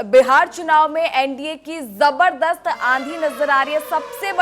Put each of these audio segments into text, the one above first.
बिहार चुनाव में एनडीए की जबरदस्त आंधी नजर आ रही है। सबसे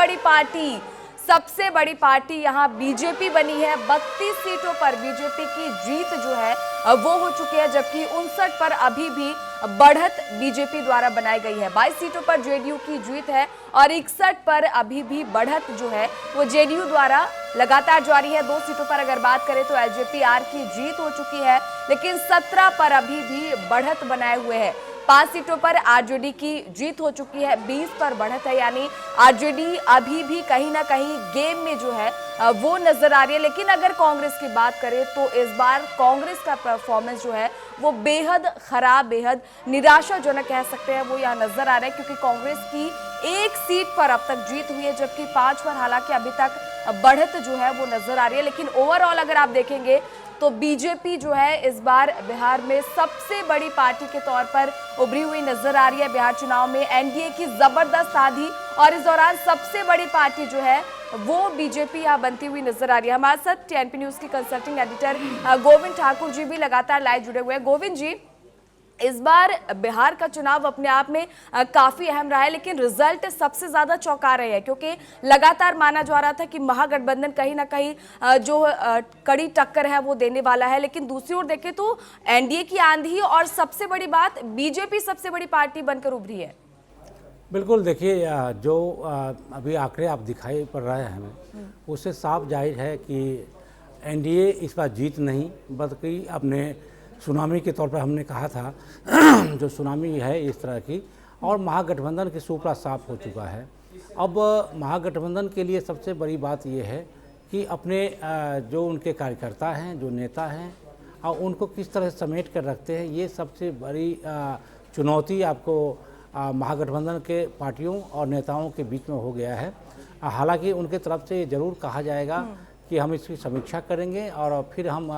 बड़ी पार्टी यहां बीजेपी बनी है। 32 सीटों पर बीजेपी की जीत जो है वो हो चुकी है, जबकि 59 पर अभी भी बढ़त बीजेपी द्वारा बनाई गई है। 22 सीटों पर जेडीयू की जीत है और 61 पर अभी भी बढ़त जो है वो जेडीयू द्वारा लगातार जारी है। 2 सीटों पर अगर बात करें तो एलजेपी-आर की जीत हो चुकी है, लेकिन 17 पर अभी भी बढ़त बनाए हुए है। 5 सीटों पर आरजेडी की जीत हो चुकी है, 20 पर बढ़त है, यानी आरजेडी अभी भी कहीं ना कहीं गेम में जो है वो नजर आ रही है। लेकिन अगर कांग्रेस की बात करें तो इस बार कांग्रेस का परफॉर्मेंस जो है वो बेहद खराब, बेहद निराशाजनक कह सकते हैं, वो यहाँ नजर आ रहा है, क्योंकि कांग्रेस की 1 सीट पर अब तक जीत हुई है, जबकि 5 पर हालांकि अभी तक बढ़त जो है वो नजर आ रही है। लेकिन ओवरऑल अगर आप देखेंगे तो बीजेपी जो है इस बार बिहार में सबसे बड़ी पार्टी के तौर पर उभरी हुई नजर आ रही है। बिहार चुनाव में एनडीए की जबरदस्त आंधी और इस दौरान सबसे बड़ी पार्टी जो है वो बीजेपी यहाँ बनती हुई नजर आ रही है। हमारे साथ टीएनपी न्यूज की कंसल्टिंग एडिटर गोविंद ठाकुर जी भी लगातार लाइव जुड़े हुए हैं। गोविंद जी, इस बार बिहार का चुनाव अपने आप में काफी अहम रहा है, लेकिन रिजल्ट सबसे ज्यादा चौंका रहे हैं, क्योंकि लगातार माना जा रहा था कि महागठबंधन कहीं ना कहीं जो कड़ी टक्कर है वो देने वाला है। लेकिन दूसरी ओर देखें तो एनडीए की आंधी और सबसे बड़ी बात बीजेपी सबसे बड़ी पार्टी बनकर उभरी है। बिल्कुल, देखिए जो अभी आंकड़े आप दिखाई पड़ रहे हैं हमें, उससे साफ जाहिर है कि एनडीए इस बार जीत नहीं, बल्कि अपने सुनामी के तौर पर हमने कहा था जो सुनामी है इस तरह की, और महागठबंधन की सुपड़ा साफ हो चुका है। अब महागठबंधन के लिए सबसे बड़ी बात यह है कि अपने जो उनके कार्यकर्ता हैं, जो नेता हैं, और उनको किस तरह समेट कर रखते हैं, ये सबसे बड़ी चुनौती आपको महागठबंधन के पार्टियों और नेताओं के बीच में हो गया है। हालांकि उनके तरफ से ज़रूर कहा जाएगा कि हम इसकी समीक्षा करेंगे और फिर हम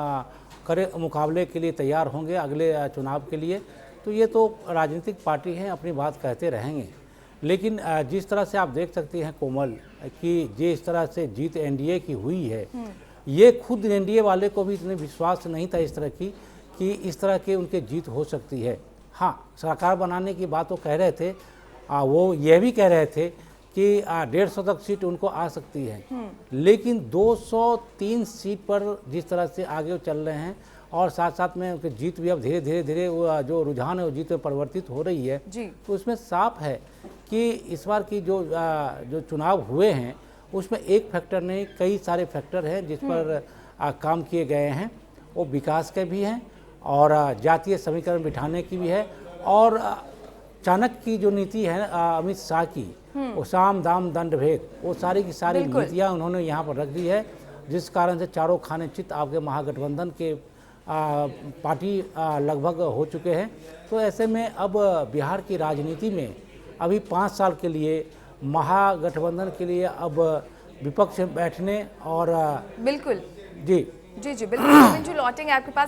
करे मुकाबले के लिए तैयार होंगे अगले चुनाव के लिए। तो ये तो राजनीतिक पार्टी हैं, अपनी बात कहते रहेंगे। लेकिन जिस तरह से आप देख सकते हैं कोमल कि जिस तरह से जीत एनडीए की हुई है, ये खुद एनडीए वाले को भी इतने विश्वास नहीं था इस तरह की कि इस तरह के उनके जीत हो सकती है। हाँ, सरकार बनाने की बात वो कह रहे थे, वो ये भी कह रहे थे कि 150 तक सीट उनको आ सकती है, लेकिन 203 सीट पर जिस तरह से आगे वो चल रहे हैं और साथ साथ में उनकी जीत भी अब धीरे धीरे वो जो रुझान है वो जीत में परिवर्तित हो रही है। तो उसमें साफ है कि इस बार की जो चुनाव हुए हैं उसमें एक फैक्टर नहीं, कई सारे फैक्टर हैं जिस पर काम किए गए हैं। वो विकास के भी हैं और जातीय समीकरण बिठाने की भी है, और चाणक्य की जो नीति है अमित शाह की, वो साम दाम दंड भेद, वो सारी की सारी नीतियाँ उन्होंने यहाँ पर रख दी है, जिस कारण से चारों खाने चित आपके महागठबंधन के पार्टी लगभग हो चुके हैं। तो ऐसे में अब बिहार की राजनीति में अभी 5 साल के लिए महागठबंधन के लिए अब विपक्ष में बैठने और बिल्कुल जी बिल्कुल गोविंद जी, लौटेंगे आपके पास।